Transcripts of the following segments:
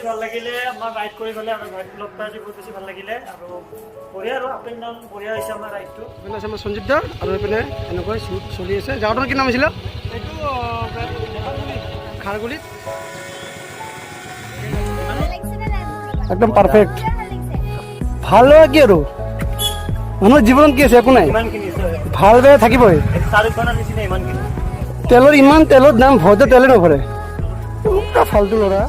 বেছি ভাল লাগিলে আমাৰ ৰাইড কৰি পেলাই আৰু ৰাইড লগ পাই বহুত বেছি ভাল লাগিলে আৰু বঢ়িয়া আৰু আপ এণ্ড ডাউন বঢ়িয়া হৈছে আমাৰ ৰাইডটো। এইপিনে আছে আমাৰ সঞ্জীৱ দা আৰু এইপিনে এনেকৈ শ্বুট চলি আছে। জাগাটোৰ কি নাম আছিলে? এইটো খাৰগুলিত। একদম পাৰফেক্ট। ভাল লগা কি আৰু মানুহৰ জীৱনত কি আছে একো নাই, ইমানখিনি ভাল বেয়া থাকিবই। চাৰিখনৰ নিচিনা ইমানখিনি তেলৰ দাম ভৰতে তেলে নভৰে। ফাল্টু ল'ৰা।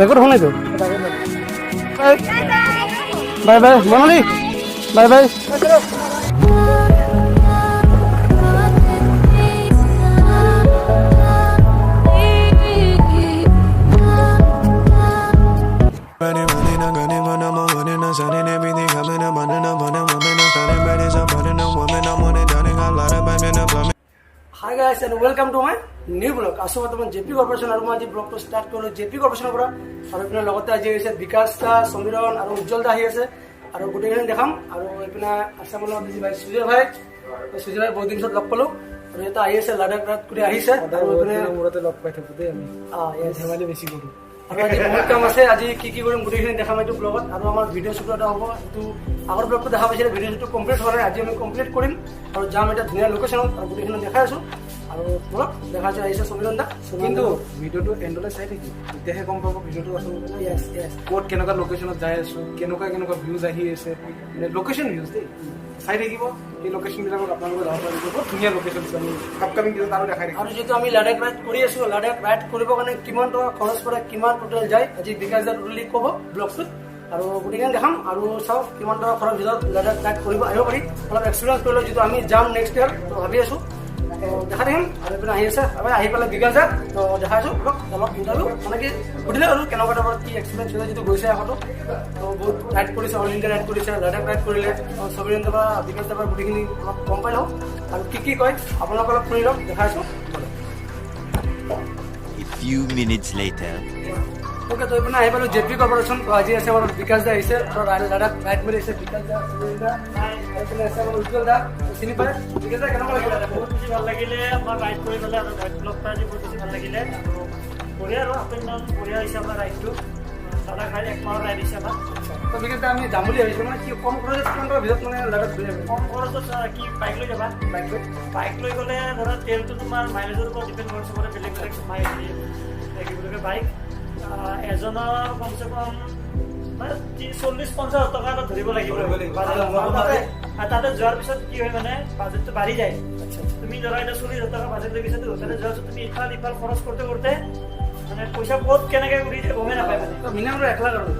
ৰেকৰ্ড হোৱা নাইতো। Bye bye Mamoni, bye bye. Hi guys and welcome to my new vlog. আছো বৰ্তমান জেপি কৰ্পোৰেশ্যন আৰু মই আজি ব্লগটো ষ্টাৰ্ট কৰিলোঁ জেপি কৰ্পোৰেশ্যনৰ পৰা। আৰু এইপিনে লগতে আজি হৈছে বিকাশ দা, সমীৰণ আৰু উজ্জ্বল দা আহি আছে আৰু গোটেইখিনি দেখাম। আৰু এইপিনে আছামৰ লগত বিজি ভাই সুজয় ভাই বহুত দিন পিছত লগ পালোঁ আৰু এটা আহি আছে লাডাখ ৰাইড কৰি আহিছে। আৰু এইপিনে মূৰতে লগ পাই থাকোঁ দেই আমি ধেমালি বেছি কৰোঁ। আৰু আজি বহুত কাম আছে, আজি কি কৰিম গোটেইখিনি দেখাম এইটো ব্লগত। আৰু আমাৰ ভিডিঅ' শ্বুট এটা হ'ব, এইটো আগৰ ব্লগটো দেখা পাইছিলে, ভিডিঅ' শ্বুটটো কমপ্লিট হোৱা নাই, আজি আমি কমপ্লিট কৰিম আৰু যাম এটা ধুনীয়া লোকেশ্যনত আৰু গোটেইখিনি দেখাই আছোঁ। আৰু ব্লগ দেখা যায় আহিছে সমীৰণ দা। কিন্তু ভিডিঅ'টো এণ্ডলৈ চাই থাকিব, তেতিয়াহে গম পাব ভিডিঅ'টো আছোঁ ক'ত কেনেকুৱা লোকেশ্যনত যাই আছোঁ, কেনেকুৱা ভিউজ আহি আছে, লোকেশ্যন ভিউজ দেই চাই থাকিব। এই লোকেশ্যনবিলাকত আপোনালোকে যাব পাৰিব, বহুত ধুনীয়া লোকেশ্যন আছে। আমি আপকামিং ভিডিঅ'ত আৰু দেখাই থাকিম। আৰু যিটো আমি লাডাখ ৰাইড কৰি আছোঁ, লাডাখ ৰাইড কৰিবৰ কাৰণে কিমান টকা খৰচ কৰে, কিমান টোটেল যায়, আজি বিকাশ দা টোটেলি ক'ব ব্লগটোত। আৰু গোটেইখিনি দেখাম আৰু চাওক কিমান টকা খৰচ ভিতৰত লাডাখ ৰাইড কৰিব আহিব পাৰি। অলপ এক্সপিৰিয়েঞ্চ কৰিলোঁ, যিটো আমি যাম নেক্সট ইয়াৰ তো ভাবি আছোঁ। দেখা দেখিম আৰু এইপিনে আহি আছে আহি পেলাই বিকাশ দা তো দেখাইছোঁ অলপ ইণ্টাৰভিউ মানে কি সুধিলে আৰু কেনেকুৱা টাইপৰ কি এক্সপিৰিয়েঞ্চ হৈছে, যিটো গৈছে আগতো তো বহুত ৰাইড কৰিছে, অল ইণ্ডিয়া ৰাইড কৰিছে, লাডাখ ৰাইড কৰিলে। সমীৰণ দা বা বিকাশ দাৰ গোটেইখিনি অলপ গম পাই লওঁ আৰু কি কয় আপোনালোকে অলপ শুনি লওক, দেখাইছোঁ। ওকে, তো এইপিনে আহি পালোঁ জেপি কৰ্পোৰেশ্যন। তো আজি আছে আমাৰ বিকাশ দা আহিছে, লাডাখ ৰাইড কৰি আহিছে বিকাশ দা, এইপিনে আছে আমাৰ উজ্জ্বল দা, চিনি পায়। বিকাশ দা কেনেকুৱা লাগিলে? বহুত বেছি ভাল লাগিলে আমাৰ ৰাইড কৰি পেলাই আৰু ৰাইড লগ পাই বহুত বেছি ভাল লাগিলে আৰু বঢ়িয়া আৰু আপ এণ্ড ডাউন বঢ়িয়া হৈছে আমাৰ ৰাইডটো। লাডাখ ৰাইড এক মাহৰ ৰাইড হৈছে আমাৰ। তো বিকাশ দা আমি যাম বুলি ভাবিছোঁ, মানে কি কম খৰচত কিমান টকাৰ ভিতৰত মানে লাডাখ ঘূৰি আহিব? কম খৰচত কি বাইক লৈ যাবা? বাইক লৈ গ'লে ধৰা তেলটো তোমাৰ মাইলেজৰ ওপৰত ডিপেণ্ড কৰে, চবৰে বেলেগ বেলেগ মাইলেজ দিয়ে। কি বুলি কয় বাইক এজনৰ কমচে কম মানে 40-50 টকা এটা ধৰিব লাগিব। তাতে যোৱাৰ পিছত কি হয় মানে বাজেটটো বাঢ়ি যায়। তুমি ধৰা এতিয়া 40,000 টকা বাজেট লাগিছে, তাতে যোৱাৰ পিছত তুমি ইফাল খৰচ কৰোঁতে মানে পইচা ক'ত কেনেকে উৰি যায় গমেই নাপায় মানে। মিনিমাম 1 লাখ আৰু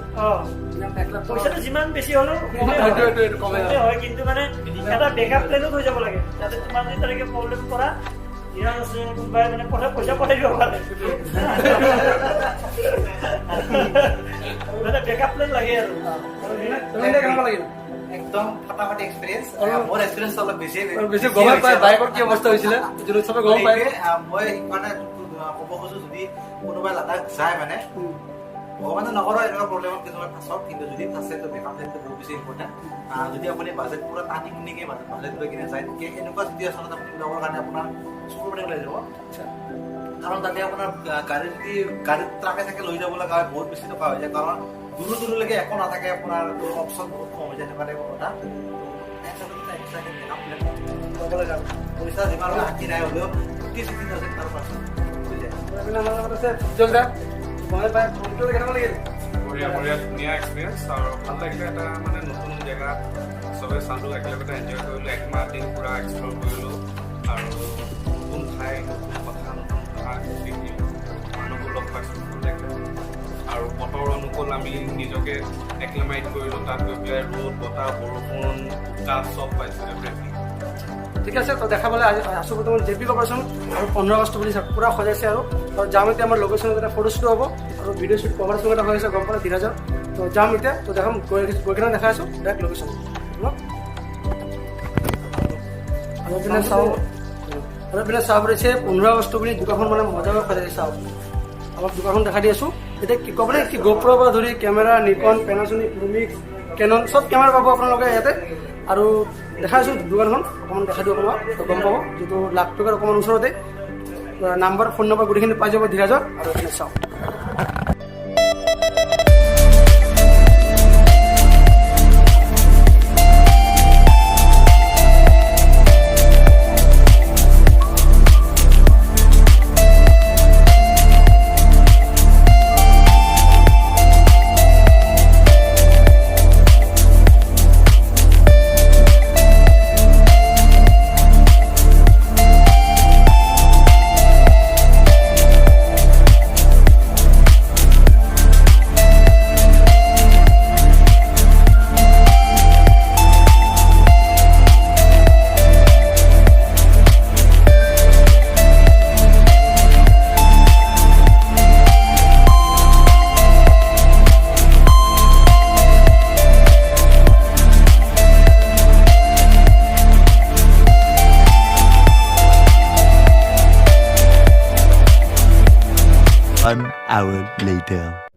পইচাটো যিমান বেছি হ'লেও কমেই হয়, কিন্তু মানে এটা বেকআপ প্লেনো হৈ যাব লাগে, যাতে তোমাৰ যদি তেনেকে প্ৰব্লেম কৰা ইয়াৰ আছে কোনোবাই মানে পইচা পঠাই দিব পাৰে। মানে বেকআপ প্লেন লাগে আৰু কেনেকুৱা লাগিল? একদম ফটাফটি এক্সপিৰিয়েঞ্চ। মোৰ এক্সপিৰিয়েঞ্চ অলপ বেছি গম পাই বাইকৰ কি অৱস্থা হৈছিলে চবে গম পাই। মই সেইকাৰণে ক'ব খোজো, যদি কোনোবাই লাডাখ যায় মানে ভগৱানে নকৰে এনেকুৱা প্ৰব্লেমত কিছুমান ফাঁচক, কিন্তু যদি ফাঁচে তো বেকআপ প্লেনটো বহুত বেছি ইম্পৰ্টেণ্ট। যদি আপুনি বাজেট পুৰা টানি মুনিকে বাজেট লৈ কিনে যায়, তেতিয়া এনেকুৱা চিটুৱেশ্যনত আপুনি যাবৰ কাৰণে আপোনাৰ চকুৰ পানী ওলাই যাব। কাৰণ তাতে আপোনাৰ গাড়ীত ট্ৰাকে চাকে লৈ যাব লগা হয়, বহুত বেছি টকা হৈ যায়। কাৰণ দূৰলৈকে একো নাথাকে, আপোনাৰ অপশ্যন বহুত কম হৈ যায়, এনেকুৱা টাইপৰ কথা। পইচা যিমান হাতি নাই হ'লেও 50,000-60,000 তাৰ পাৰ্চেণ্ট হৈ যায়। বঢ়িয়া ধুনীয়া এক্সপিৰিয়েঞ্চ আৰু ভাল লাগিলে। এটা মানে নতুন জেগা চবে চালোঁ, একেলগতে এনজয় কৰিলোঁ, 1 মাহ দিন পূৰা এক্সপ্ল'ৰ কৰিলোঁ আৰু নতুন ঠাই, নতুন কথা, নতুন শিকিলোঁ, মানুহবোৰ লগ পাইছোঁ, ভাল লাগিলে। আৰু বতৰ অনুকূল আমি নিজকে এক্লেমাইট কৰিলোঁ, তাত গৈ পেলাই ৰ'দ, বতাহ, বৰষুণ, তাত চব পাইছোঁ এভৰিথিং। ঠিক আছে, তো দেখাবলৈ আছোঁ বৰ্তমান জেপি কৰ্পোৰেশ্যন আৰু 15 আগষ্ট বুলি পূৰা সজাইছে আৰু যাম এতিয়া আমাৰ লোকেশ্যনত এটা ফটোশ্বুট হ'ব আৰু ভিডিঅ' শ্বুট কভাৰ শ্বুট এটা হৈ আছে, গম পালে 30,000। তো যাম এতিয়া, তো দেখাম গৈ কিনে দেখাই আছোঁ ডাইৰেক্ট লোকেশ্যন। আৰু এইপিনে চাব পৰিছে 15 আগষ্ট বুলি দোকানখন মানে মজাকৈ সজাইছে। চাওক অলপ দোকানখন দেখাই দি আছোঁ। এতিয়া কি ক'ব কি গোপ্ৰৰ পৰা ধৰি কেমেৰা, নিকন, পেনাছনিক, লুমিক্স, কেনন চব কেমেৰা পাব আপোনালোকে ইয়াতে। আৰু দেখাই আছোঁ দোকানখন অকণমান দেখাই দিওঁ আপোনাক গম পাব যিটো লাখ টকাৰ অকণমান ওচৰতে নাম্বাৰ ফোন নম্বৰ গোটেইখিনি পাই যাব ধীৰাজৰ আৰু এখানে চাওক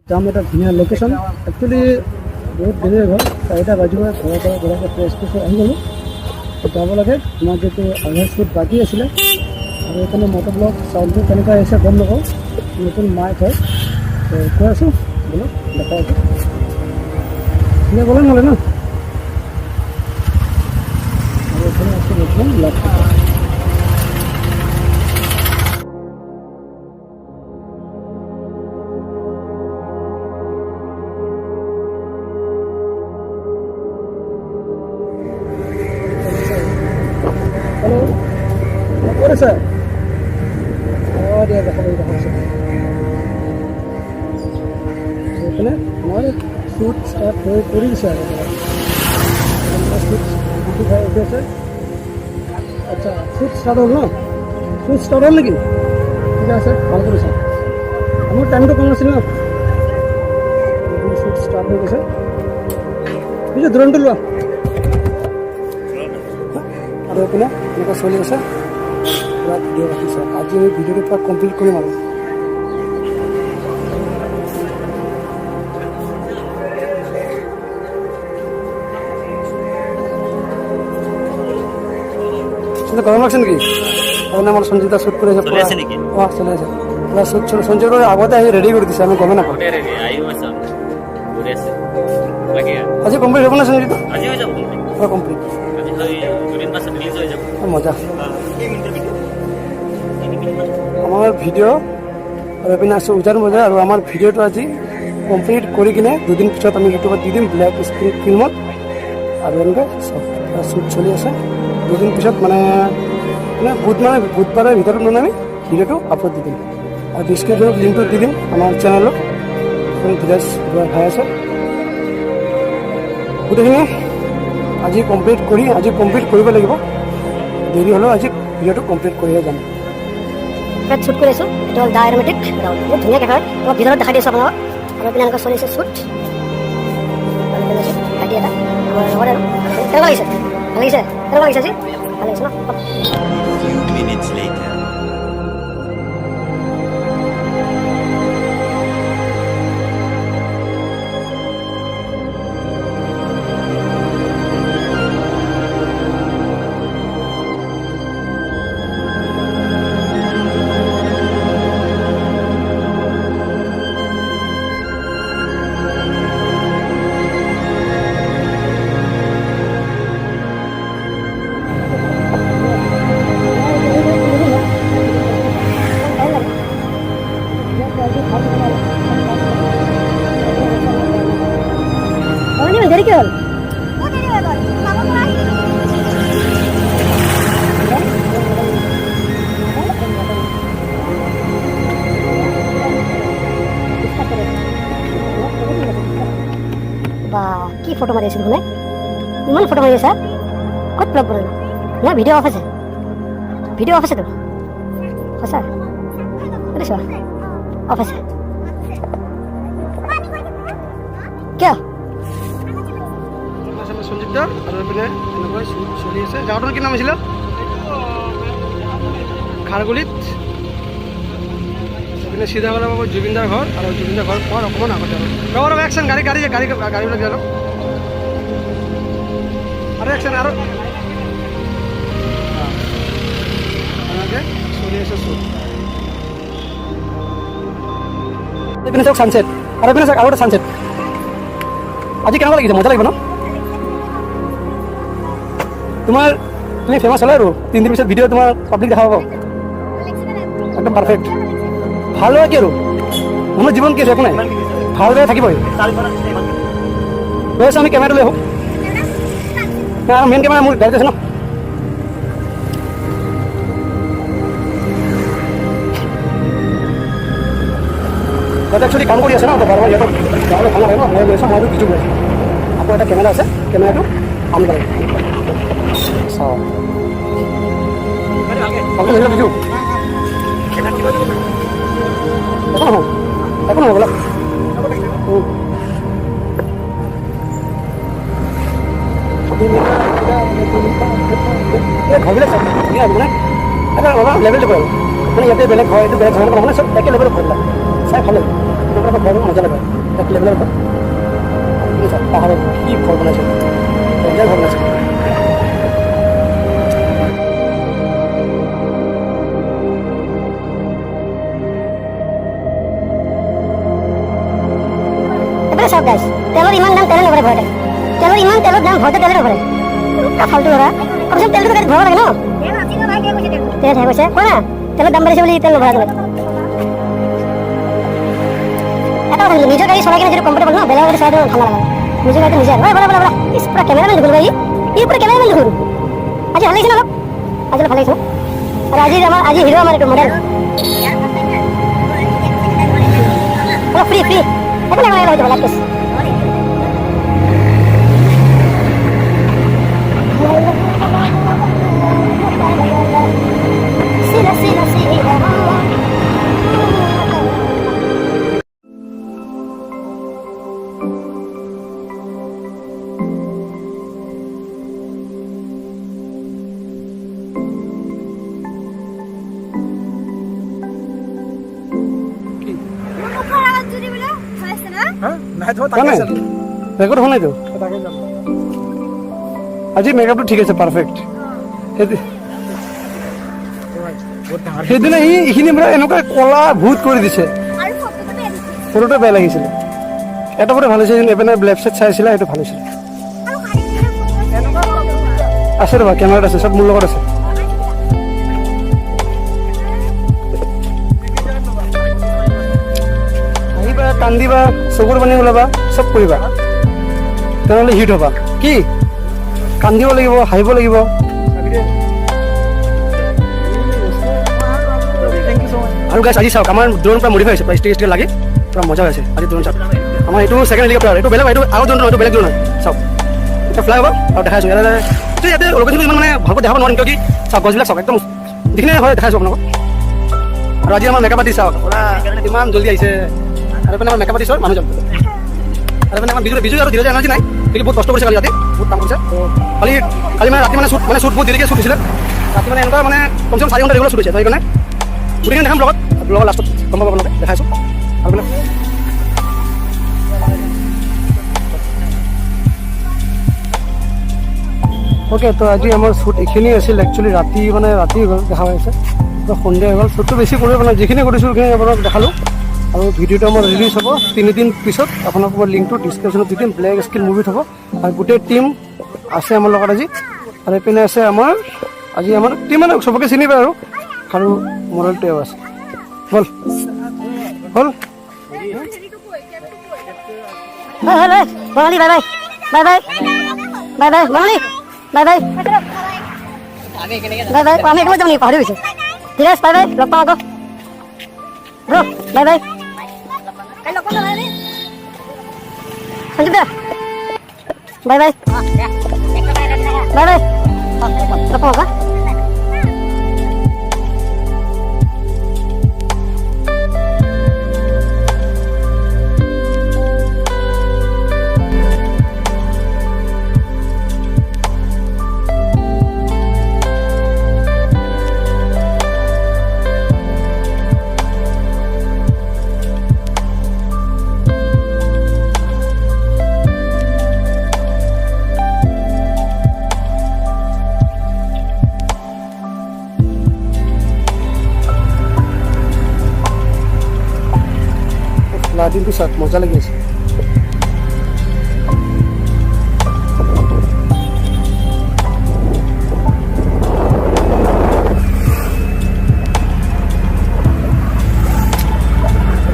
যাম এটা ধুনীয়া লোকেশ্যন একচুৱেলি বহুত দেৰি হৈ গ'ল 4টা বাজিব ঘৰৰ পৰা গ'লে ফ্ৰেছ আহি গ'লোঁ যাব লাগে তোমাৰ যিটো আধাৰ শ্বুট বাকী আছিলে আৰু এইফালে মটৰ ব্লক চাউলটো কেনেকুৱা আহিছে গম নাপাওঁ নতুন মাইক হয় কৈ আছোঁ বোলো দেখাই আছোঁ ধুনীয়া গ'লে নহ'লে ন আৰু এইফালে আছোঁ বৰ্তমান laptop sir. Oh dia dah kembali dah masuk. Betul tak? Mana shoot start kori sir. Shoot itu hai okay sir. अच्छा shoot start हो ना? Shoot start हो लेकिन. ठीक है sir. बात करो sir. हमें टाइम तो कम है ना. Shoot start हो गया sir. मुझे दुरंत लो. और अपना मेरे को सोलिए sir. पूरा वीडियो रखी सर आज ये वीडियो को पूरा कंप्लीट करें मारो সেটা গরম লাগছে নাকি তাহলে আমার সঞ্জিতা শুট করে চলে আসে নাকি চলে আসে পুরা শুট চলে সঞ্জয় করে আগতে আই রেডি করে দিছে আমি গমে না পাই রেডি আইও আছে ঘুরে আছে লাগে আজি কমপ্লিট হবে না সঞ্জিতা আজি হয়ে যাব পুরো কমপ্লিট আজি তো দুদিন মাস রিলিজ হয়ে যাব মজা আমার ভিডিও আর এপিনে আছে উজান বজাৰ আৰু আমাৰ ভিডিওটো আজি কমপ্লিট কৰি কিনে দুদিন পিছত আমি ইউটিউবত দি দিম ব্লেক স্ক্ৰিন ফিল্মত আৰু এনেকৈ শ্বুট চলি আছে দুদিন পিছত মানে বুধবাৰৰ ভিতৰত মানে আমি ভিডিওটো আপলোড দি দিম আৰু ডিছক্ৰিপশ্যনত লিংকটো দি দিম আমাৰ চেনেলত ধীৰাজ ভাই আছে গোটেইখিনি আজি কমপ্লিট কৰিব লাগিব দেৰি হ'লেও আজি ভিডিওটো কমপ্লিট কৰিয়ে যাম শ্বুট কৰি আছোঁ এইটো হ'ল দা এৰমেটিক বহুত ধুনীয়াকৈ হয় মই ভিতৰত দেখাই দিছোঁ আপোনালোকক আৰু এইপিনে এনেকৈ চলিছে শ্বুট ভাইটি এটা আমাৰ লগৰ আৰু কেনেকুৱা লাগিছে ভাল লাগিছে কেনেকুৱা লাগিছে আজি ভাল লাগিছে ন দেৰি কি হল কি ফটো মাৰি আছিল শুনে ইমান ফটো মাৰি আছে ক'ত ব্লগ বনালো না ভিডিঅ' অফ আছে তো সঁচা বুজিছ অফ আছে কিয় সঞ্জিতা আৰু এইপিনে এনেকৈ চলি আছে গাঁৱটোৰ কি নাম আছিলে খাৰগুলিত এইপিনে চিধা গ'লে পাব জুবিনদাৰ ঘৰ আৰু জুবিনদাৰ ঘৰ পোৱাৰ অকণমান আগতে আৰু ৰ'ব একচন গাড়ীবিলাক দিয়ালো আৰু একচন আৰু আছে শ্বুট এইপিনে চাওক ছানছেট আৰু এইপিনে চাওক আৰু এটা ছানছেট আজি কেনেকুৱা লাগিছে মজা লাগিব ন তোমাৰ তুমি ফেমাছ হ'লে আৰু 3 দিন পিছত ভিডিঅ' তোমাৰ পাব্লিক দেখা পাব একদম পাৰফেক্ট ভাল হয় কি আৰু মোৰ জীৱন কি আছে একো নাই ভালদৰে থাকিবই গৈছোঁ আমি কেমেৰাটো লৈ আহোঁ মেইন কেমেৰা মোৰ গাড়ীত আছে ন ইয়াতে একচুৱেলি কাম কৰি আছে ন তো বাৰে ইহঁতক যাবলৈ ভাল লাগে ন মই গৈছোঁ মইতো কিছু গৈছোঁ আকৌ এটা কেমেৰা আছে কেমেৰাটো অন কৰে চাওঁ ভালকৈ ধৰিলে বিজু একো নহয় বোলা ঘৰবিলাক চাই ধুনীয়া মানে এটা অলপ লেভেলটো কৰে মানে ইয়াতে বেলেগ হয় এইটো বেলেগ ধৰণৰ মানে চব একে লেভেলৰ ঘৰবিলাক চাই ভাল লাগে ঘৰবোৰ মজা লাগে এক লেভেলৰ ঘৰ পাহাৰত কি ঘৰ বনাইছে ঘৰ বনাইছে সব গাছ তেলৰ ইমান দাম তেলে নভৰে ঘৰতে তেলৰ ইমান তেলৰ দাম ঘৰতে তেলে নভৰে ফাল্টু ল'ৰা কমচে তেলটো গাড়ীত ভৰাব লাগে ন তেল হে কৈছে কোৱা না তেলৰ দাম বাঢ়িছে বুলি তেল নভৰা তুমি এটা কথা নিজৰ গাড়ী চলাই কিনে যিটো কমফৰ্টেবল ন বেলেগ গাড়ী চলাইটো ঠাণ্ডা লাগে নিজৰ গাড়ীটো নিজে বৰা বৰা বৰা পুৰা কেমেৰামেন দেখোন ভাই ই পুৰা কেমেৰামেন দেখোন আজি ভাল লাগিছে ন অলপ আজি ভাল লাগিছে আৰু আজি হিৰো আমাৰ এইটো মডেল ফ্ৰী ফ্ৰী একো নাই হয়তো ভাল লাগিছে ৰেকৰ্ড হোৱা নাইতো আজি মেকআপটো ঠিক আছে পাৰফেক্ট সেইদিনা এইখিনি মানে এনেকুৱা কলা ভূত কৰি দিছে ফটোটো বেয়া লাগিছিলে এটা ফটো ভাল হৈছে এপিনে লেফ্ট চাইড চাই আছিলে সেইটো ভাল হৈছিলে আছে ৰ'বা কেমেৰাত আছে চব মোৰ লগত আছে আহিবা কান্দিবা চকুৰ পানী ওলাবা চব কৰিবা তেনেহ'লে হিট হ'বা কি কান্দিব লাগিব হাঁহিব লাগিব আৰু গাইছ আজি চাওক আমাৰ ড্ৰোন পৰা মডিফাই হৈছে প্ৰায় ষ্টিক লাগি পুৰা মজা হৈছে আজি ড্ৰোন চাওক আমাৰ এইটো ছেকেণ্ড হেলিকপ্টাৰ এইটো বেলেগ এইটো আগৰ ড্ৰোন এইটো বেলেগ ড্ৰোন হয় চাওক এটা ফ্লাই হ'ব আৰু দেখাইছোঁ ইয়াতে লোকেশ্যনটো ইমান মানে ভালকৈ দেখাব নোৱাৰিম কিয় কি চাওক গছবিলাক চাওক একদম যিখিনি হয় দেখাইছোঁ আপোনালোকক আৰু আজি আমাৰ মেকআপ আৰ্টিষ্ট চাওক পুৰা ইমান জলদি আহিছে আৰু এইপিনে আমাৰ মেকআপ আৰ্টিষ্টৰ মানুহজন আৰু এইপিনে আমাৰ বিজু আৰু ধীৰজ এনাৰ্জি নাই কিন্তু বহুত কষ্ট কৰিছে কালি ৰাতি বহুত কাম কৰিছে কালি মানে ৰাতি মানে শ্বুট বহুত দেৰিকৈ শ্বুট হৈছিলে ৰাতি মানে এনেকুৱা মানে কমচে কম 4 ঘণ্টা ৰেগুলাৰ শ্বুট হৈছে সেইকাৰণে গোটেইখিনি দেখাম ব্লগত লাষ্টত গম পাব আপোনালোকে দেখাইছোঁ আৰু মানে অ'কে তো আজি আমাৰ শ্বুট এইখিনি আছিল একচুৱেলি ৰাতি হৈ গ'ল দেখা পাইছে সন্ধিয়া হৈ গ'ল শ্বুটটো বেছি কৰিব মানে যিখিনি কৰিছোঁ সেইখিনি আপোনাক দেখালোঁ আৰু ভিডিঅ'টো আমাৰ ৰিলিজ হ'ব 3 দিন পিছত আপোনালোকৰ মই লিংকটো ডিছক্ৰিপশ্যনত দি দিম ব্লেক স্ক্ৰীন মুভিত হ'ব আৰু গোটেই টীম আছে আমাৰ লগত আজি আৰু এইপিনে আছে আমাৰ টীম মানে চবকে চিনি পায় আৰু মডেলটোও আছে হ'ল বঙালী bye bye bye bye bye bye বঙালী বাই বাই বাই বাই আমি একবাৰ যাম নেকি পাহৰি গৈছোঁ ধীৰাজ বাই বাই লগ পাওঁ আকৌ ব্ৰ bye bye Sanjeev the bye bye bye bye লগ পাওঁ আকৌ দিন পিছত মজা লাগি আছে।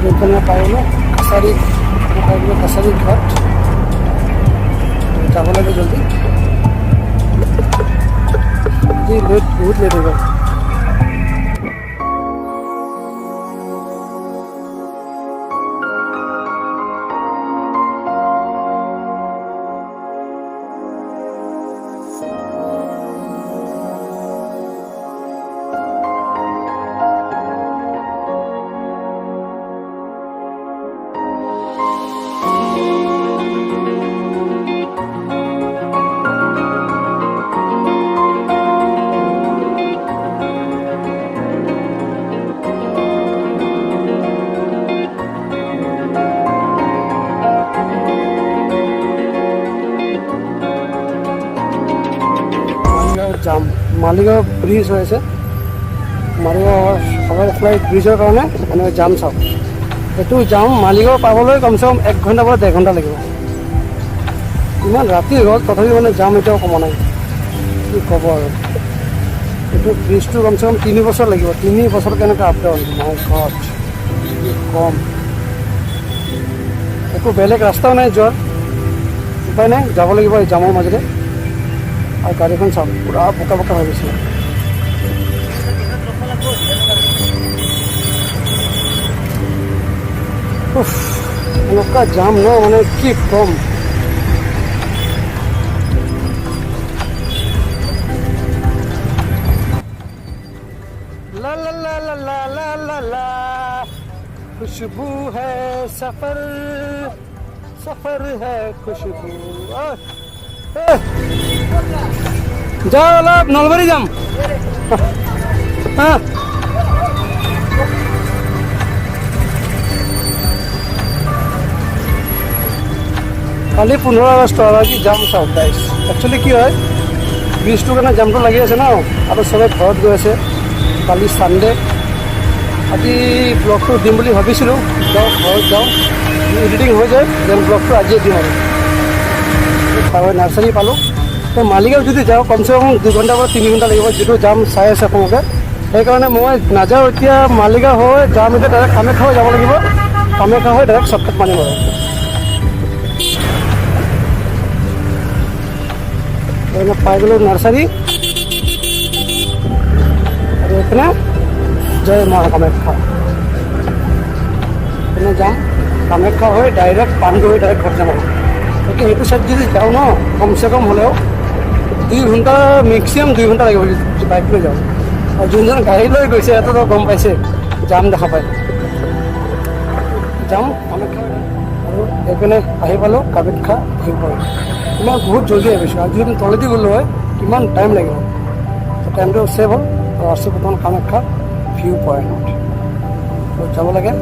এইফালে পাই গ'লো কাছাৰী ঘাট, যাব লাগে জলদি, লেট বহুত লেট হৈ গ'ল। যাম মালিগাঁও ব্ৰিজ হৈ আছে, মালিগাঁও ফ্লাইট ব্ৰিজৰ কাৰণে মানে যাম চাওক। এইটো যাম মালিগাঁও পাবলৈ কমচে কম 1 ঘণ্টাৰ পৰা 1.5 ঘণ্টা লাগিব। ইমান ৰাতি হৈ গ'ল তথাপি মানে যাম এতিয়াও কমা নাই, কি ক'ব আৰু। এইটো ব্ৰিজটো কমচে কম 3 বছৰ লাগিব, 3 বছৰ কেনেকৈ আপ ডাউন, মাই গড কি কম। একো বেলেগ ৰাস্তাও নাই যোৱাৰ, উপায় নাই, যাব লাগিব এই জামৰ মাজেৰে। আৰু গাড়ীখন চাওক পুৰা বোকা বোকা হৈ গৈছে। এনেকুৱা জাম ন, মানে কি কম। লা লা লা লা লা লা লা লা खुशबू है सफर सफर है खुशबू। যাও অলপ নলবাৰী যাম। কালি 15 আগষ্ট আৰু আজি যাম চাওক গাইছ। একচুৱেলি কি হয়, ব্ৰিজটোৰ কাৰণে জামটো লাগি আছে ন, আৰু চবে ঘৰত গৈ আছে। কালি ছানডে, আজি ব্লগটো দিম বুলি ভাবিছিলোঁ, যাওঁ ঘৰত যাওঁ, এডিটিং হৈ যায়, দেন ব্লগটো আজিয়ে দিম আৰু। নাৰ্চাৰী পালোঁ, তো মালিগাঁও যদি যাওঁ কমচে কম 2 ঘণ্টাৰ পৰা 3 ঘণ্টা লাগিব, যিটো যাম চাই আছে আপোনালোকে। সেইকাৰণে মই নাযাওঁ এতিয়া, মালিগাঁও হৈ যাম এতিয়া ডাইৰেক্ট কামাখ্যা হৈ যাব লাগিব, কামাখ্যা হৈ ডাইৰেক্ট শ্বৰ্টকাট মাৰিম আৰু। পাই গ'লোঁ নাৰ্চাৰী, আৰু এইপিনে জয় মা কামাখ্যা। এইপিনে যাম কামাখ্যা হৈ ডাইৰেক্ট পাণ্ডু হৈ ডাইৰেক্ট ঘৰত যাম আৰু। গতিকে সেইটো চাইড যদি যাওঁ ন, কমচে কম হ'লেও 2 ঘণ্টা, মেক্সিমাম 2 ঘণ্টা লাগিব বাইক লৈ যাওঁ। আৰু যোনজন গাড়ী লৈ গৈছে সিহঁতেতো গম পাইছে যাম দেখা পায়। যাম কামাখ্যা আৰু এইপিনে আহি পালোঁ কামাখ্যা ভিউ পইণ্ট। ইমান বহুত জলদি আহি পাইছোঁ, আৰু যদি তলেদি গ'লো হয় কিমান টাইম লাগিব, টাইমটো ছেভ হ'ল। আৰু আছোঁ বৰ্তমান কামাখ্যা ভিউ পইণ্ট, যাব লাগে।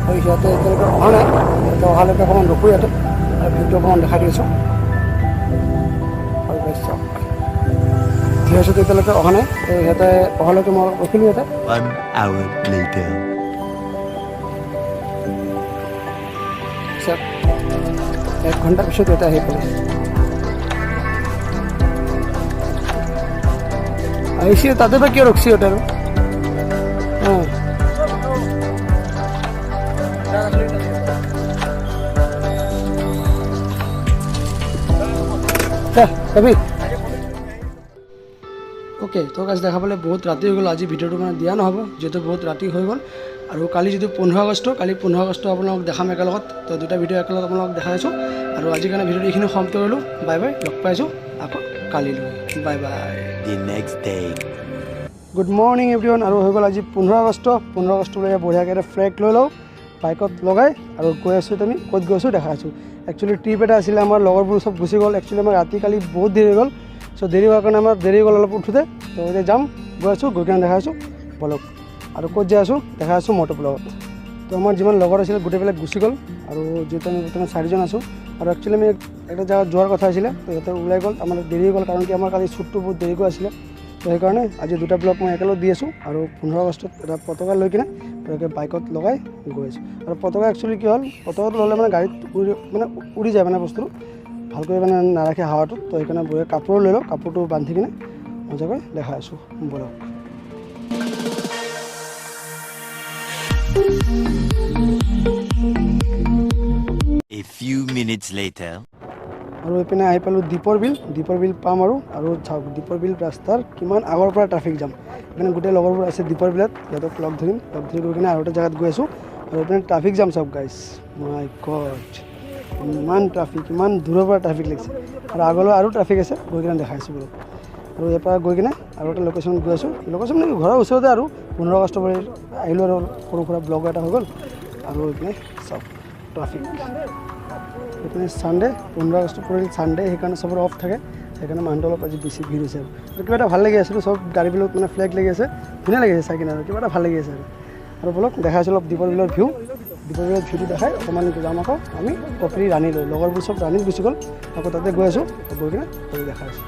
আৰু সিহঁতে এতিয়ালৈকে অহা নাই, সিহঁতে অহালৈকে অকণমান ৰখোঁ ইয়াতে, আৰু ভিউটো অকণমান দেখাই দিছোঁ। আৰু বেছ চাওক ঠিক আছে, এতিয়ালৈকে অহা নাই, সিহঁতে অহালৈকে মই ৰখিলোঁ ইয়াতে। 1 hour later. 1 ঘণ্টাৰ পিছত ইয়াতে আহি পালোঁ। আহিছে তাতে বা কিয় ৰখছি সিহঁতে আৰু। ওকে, তো গাইজ দেখা পালে বহুত ৰাতি হৈ গ'ল, আজি ভিডিঅ'টো মানে দিয়া নহ'ব যিহেতু বহুত ৰাতি হৈ গ'ল। আৰু কালি যিটো 15 আগষ্ট, কালি 15 আগষ্ট আপোনালোকক দেখাম একেলগত, তো 2টা ভিডিঅ' একেলগত আপোনালোকক দেখাইছোঁ। আৰু আজিৰ কাৰণে ভিডিঅ'টো এইখিনি সমাপ্ত কৰিলোঁ। বাই বাই, লগ পাইছোঁ আকৌ কালিলৈ, bye bye. The next day. Good morning everyone. আৰু হৈ গ'ল আজি 15 আগষ্ট। 15 আগষ্টলৈ বঢ়িয়াকৈ এটা ফ্লেগ লৈ লওঁ বাইকত লগাই, আৰু গৈ আছোঁ, আমি ক'ত গৈ আছোঁ দেখাইছোঁ। একচুৱেলি ট্ৰিপ এটা আছিলে, আমাৰ লগৰবোৰ চব গুচি গ'ল। একচুৱেলি আমাৰ ৰাতি কালি বহুত দেৰি হৈ গ'ল, চ' দেৰি হোৱাৰ কাৰণে আমাৰ দেৰি হৈ গ'ল অলপ উঠোঁতে। তো এতিয়া যাম, গৈ আছোঁ, গৈ কিনে দেখাইছোঁ বলক। আৰু ক'ত যাই আছোঁ দেখাই আছোঁ মটৰ ব্লগত। তো আমাৰ যিমান লগৰ আছিলে গোটেইবিলাক গুচি গ'ল, আৰু যিহেতু আমি বৰ্তমান 4জন আছোঁ। আৰু একচুৱেলি আমি এটা জেগাত যোৱাৰ কথা আছিলে, তো সিহঁতে ওলাই গ'ল, আমাৰ দেৰি হৈ গ'ল, কাৰণ কি আমাৰ কালি শ্বুটটো বহুত দেৰিকৈ আছিলে। তো সেইকাৰণে আজি 2টা ব্লগ মই একেলগে দি আছোঁ। আৰু 15 আগষ্টত এটা পতাকা লৈ কিনে পটককৈ বাইকত লগাই গৈ আছোঁ। আৰু পটকা একচুৱেলি কি হ'ল, পটকাটো ল'লে মানে গাড়ীত উৰি যায় মানে বস্তুটো ভালকৈ মানে নাৰাখে হাৱাটোত, তো সেইকাৰণে বঢ়িয়া কাপোৰো লৈ লওঁ, কাপোৰটো বান্ধি কিনে মজাকৈ দেখাই আছোঁ ব'লক। A few minutes later. আৰু এইপিনে আহি পালোঁ দীপৰ বিল পাম আৰু চাওক দীপৰ বিল ৰাস্তাৰ কিমান আগৰ পৰা ট্ৰাফিক জাম। এইপিনে গোটেই লগৰবোৰ আছে দীপৰ বিলত, সিহঁতক লগ ধৰি গৈ কিনে আৰু এটা জেগাত গৈ আছোঁ। আৰু এইপিনে ট্ৰাফিক জাম চাওক গাইজ, মাই গড ইমান ট্ৰাফিক, ইমান দূৰৰ পৰা ট্ৰাফিক লাগিছে। আৰু আগলৈ আৰু ট্ৰাফিক আছে, গৈ কিনে দেখাইছোঁ বোলো। আৰু ইয়াৰ পৰা গৈ কিনে আৰু এটা লোকেশ্যনত গৈ আছোঁ। লোকেশ্যন মানে ঘৰৰ ওচৰতে আৰু 15 আগষ্ট পৰা আহিলোঁ আৰু সৰু সুৰা ব্লগ এটা হৈ গ'ল। আৰু এইপিনে চাওক ট্ৰাফিক, এইপিনে ছানডে 15 আগষ্ট পৰিল ছানডে, সেইকাৰণে চবৰে অফ থাকে, সেইকাৰণে মানুহটো অলপ আজি বেছি ভিৰ হৈছে। আৰু কিবা এটা ভাল লাগি আছিলোঁ, চব গাড়ীবিলাক মানে ফ্লেগ লাগি আছে, ধুনীয়া লাগি আছে চাই কিনে, আৰু কিবা এটা ভাল লাগি আছে। আৰু বলক দেখাইছোঁ অলপ দীপৰ বিলৰ ভিউটো দেখাই অকণমান যাম। আকৌ আমি কপিলি ৰাণী লৈ লগৰবোৰ চব ৰাণীত গুচি গ'ল, আকৌ তাতে গৈ আছোঁ, গৈ কিনে দেখাই আছোঁ।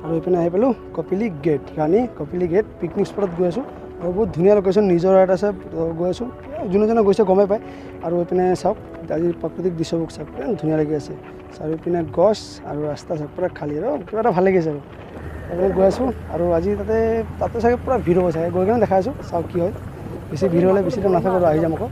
আৰু এইপিনে আহি পালোঁ কপিলি গেট, ৰাণী কপিলি গেট পিকনিক স্পটত গৈ আছোঁ। আৰু বহুত ধুনীয়া লোকেশ্যন, নিজৰ এটা আছে, গৈ আছোঁ, যোনে যোনে গৈছে গমেই পায়। আৰু এইপিনে চাওক আজি প্ৰাকৃতিক দৃশ্যবোৰ চাওক, ধুনীয়া লাগি আছে। চাৰিওপিনে গছ আৰু ৰাস্তা চাওক পুৰা খালী, আৰু কিবা এটা ভাল লাগি আছে। আৰু এইপিনে গৈ আছোঁ, আৰু আজি তাতে চাগে পুৰা ভিৰ হ'ব চাগে, গৈ কিনে দেখাই আছোঁ, চাওক কি হয়। বেছি ভিৰ হ'লে বেছি টাইম নাথাকোঁ, আহি যাম আকৌ।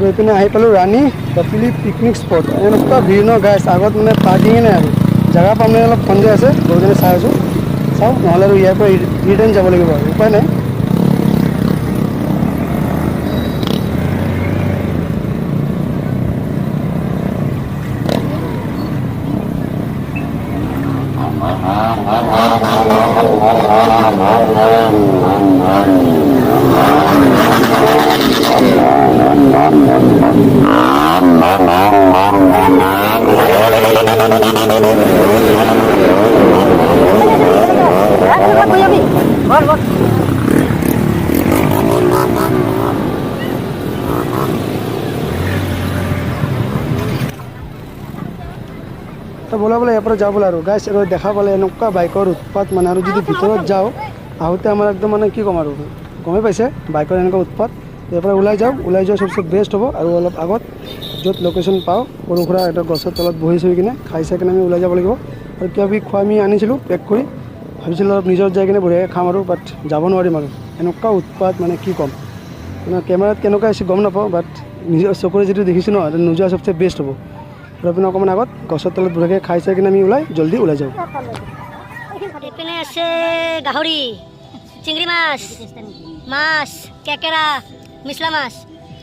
আৰু এইপিনে আহি পালোঁ ৰাণী কপিলি পিকনিক স্পট এনেকুৱা ভিৰ ন গাইছ আগত মানে পাৰ্কিঙে নাই আৰু জেগা পাম মানে অলপ সন্দেহ আছে গৈ কিনে চাই আছোঁ চাওঁ নহ'লে আৰু ইয়াৰ পৰা ৰিটাৰ্ণ যাব লাগিব আৰু উপায় নাই তো বলা বোলে ইয়াৰ পৰা যাওঁ বোলে আৰু গাইছ আৰু দেখা পালে এনেকুৱা বাইকৰ উৎপাত মানে আৰু যদি ভিতৰত যাওঁ আহোঁতে আমাৰ একদম মানে কি ক'ম আৰু গমেই পাইছে বাইকৰ এনেকুৱা উৎপাত ইয়াৰ পৰা ওলাই যাওঁ ওলাই যোৱা চবচে বেষ্ট হ'ব আৰু অলপ আগত য'ত লোকেশ্যন পাওঁ সৰু সুৰা এটা গছৰ তলত বহি চহি কিনে খাই চাই কিনে আমি ওলাই যাব লাগিব আৰু কিবা কিবি খোৱা আমি আনিছিলোঁ পেক কৰি ভাবিছিলোঁ অলপ নিজৰ যাই কিনে বঢ়িয়াকৈ খাম আৰু বাট যাব নোৱাৰিম আৰু এনেকুৱা উৎপাত মানে কি ক'ম মানে কেমেৰাত কেনেকুৱা আছে গম নাপাওঁ বাট নিজৰ চকুৰে যিটো দেখিছোঁ ন সেইটো নোযোৱা চবচে বেষ্ট হ'ব আৰু আপুনি অকণমান আগত গছৰ তলত বঢ়িয়াকৈ খাই চাই কিনে আমি জল্দি ওলাই যাওঁ এইপিনে আছে গাহৰি চিংড়ি মাছ মাছ কেকেৰা মিছলা মাছ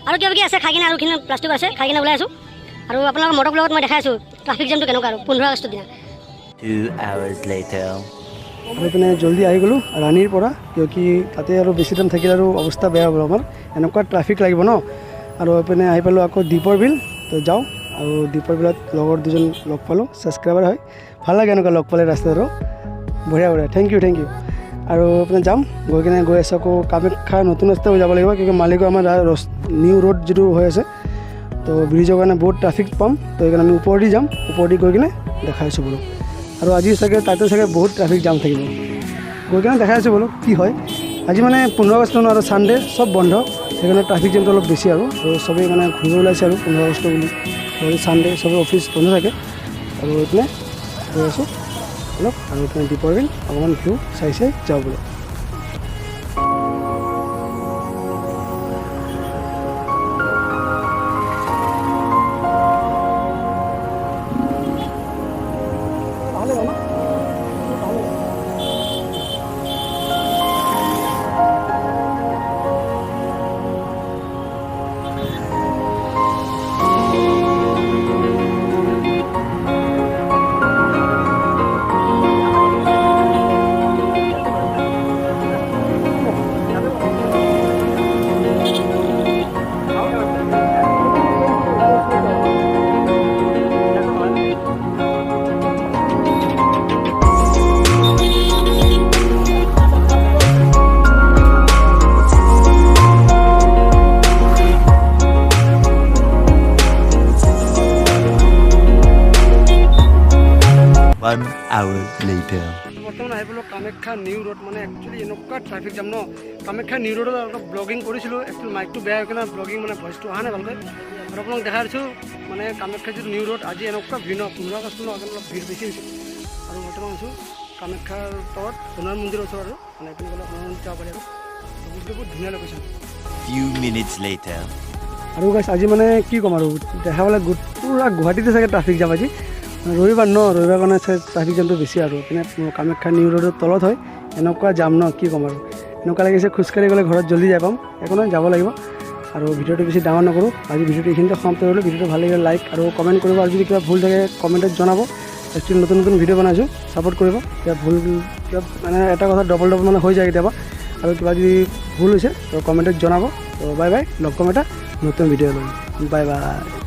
আৰু কিবা কিবি আছে খাই কিনে আৰু প্লাষ্টিক আছে খাই কিনে ওলাই আছোঁ আৰু আপোনালোকৰ মটক লগত মই দেখাই আছোঁ ট্ৰাফিক জামটো কেনেকুৱা আৰু 15 আগষ্টৰ দিনা 2 hours later. আৰু এইপিনে জল্দি আহি গ'লোঁ ৰাণীৰ পৰা কিয় কি তাতে আৰু বেছি টাইম থাকিলে আৰু অৱস্থা বেয়া হ'ব আমাৰ এনেকুৱা ট্ৰাফিক লাগিব ন আৰু এইপিনে আহি পালোঁ আকৌ দীপৰ বিল তো যাওঁ আৰু দীপৰ বিলত লগৰ দুজন লগ পালোঁ ছাবস্ক্ৰাইবাৰ হয় ভাল লাগে এনেকুৱা লগ পালে ৰাস্তাত আৰু বঢ়িয়া বঢ়িয়া থেংক ইউ আৰু আপোনাৰ যাম গৈ আছোঁ আকৌ কামাখ্যা নতুন ৰাস্তা হৈ যাব লাগিব কিয় মালিগাঁও আমাৰ নিউ ৰোড যিটো হৈ আছে তো ব্ৰিজৰ কাৰণে বহুত ট্ৰাফিক পাম তো সেইকাৰণে আমি ওপৰেদি যাম ওপৰেদি গৈ কিনে দেখাই আছোঁ বোলো আৰু আজি চাগে তাতে চাগে বহুত ট্ৰাফিক জাম থাকিব গৈ কিনে দেখাই আছোঁ বোলো কি হয় আজি মানে 15 আগষ্ট ন আৰু ছানডে চব বন্ধ সেইকাৰণে ট্ৰাফিক জামটো অলপ বেছি আৰু চবেই মানে ঘূৰিব ওলাইছে আৰু 15 আগষ্ট বুলি আৰু ছানডে চবেই অফিচ বন্ধ থাকে আৰু এইপিনে গৈ আছোঁ অলপ আৰু এইপিনে দীপৰ বিল অকণমান ভিউ চাই যাওঁ বোলো One hour later. বৰ্তমান আহি পালোঁ কামাখ্যা নিউ ৰোড মানে একচুৱেলি এনেকুৱা ট্ৰাফিক জাম ন কামাখ্যা নিউ ৰোডত অলপ ব্লগিং কৰিছিলোঁ একচুৱেলি মাইকটো বেয়া হৈ কিনে ব্লগিং মানে ভইচটো অহা নাই ভালকৈ আৰু আপোনাক দেখাই দিছোঁ মানে কামাখ্যা যিটো নিউ ৰোড আজি এনেকুৱা ভিৰ ন 15 আগষ্ট ন অলপ ভিৰ বেছি হৈছে আৰু বৰ্তমান আছোঁ কামাখ্যাৰ তলত হনুমান মন্দিৰৰ ওচৰত আৰু মানে এইপিনে গ'লে হনুমান মন্দিৰ যাব পাৰি আৰু বহুত ধুনীয়া লোকেশ্যন Few minutes later. আৰু গাইছ আজি মানে কি ক'ম আৰু দেখা পালে পূৰা গুৱাহাটীতে চাগে ট্ৰাফিক জাম আজি ৰবিবাৰ কাৰণে ট্ৰাফিক জামটো বেছি আৰু এইপিনে কামাখ্যা নিউ ৰোডৰ তলত হয় এনেকুৱা জাম ন কি ক'ম আৰু এনেকুৱা লাগিছে খোজকাঢ়ি গ'লে ঘৰত জল্দি যাই পাম একো নহয় যাব লাগিব আৰু ভিডিঅ'টো বেছি ডাঙৰ নকৰোঁ আজি ভিডিঅ'টো এইখিনিতে সমাপ্ত কৰিলোঁ ভিডিঅ'টো ভাল লাগিলে লাইক আৰু কমেণ্ট কৰিব আৰু যদি কিবা ভুল থাকে কমেণ্টত জনাব একচুৱেলি নতুন ভিডিঅ' বনাইছোঁ ছাপোৰ্ট কৰিব কিবা ভুল কিবা মানে এটা কথা ডবল মানে হৈ যায় কেতিয়াবা আৰু কিবা যদি ভুল হৈছে তো কমেণ্টত জনাব তো বাই বাই লগ পাম এটা নতুন ভিডিঅ' লৈ বাই বাই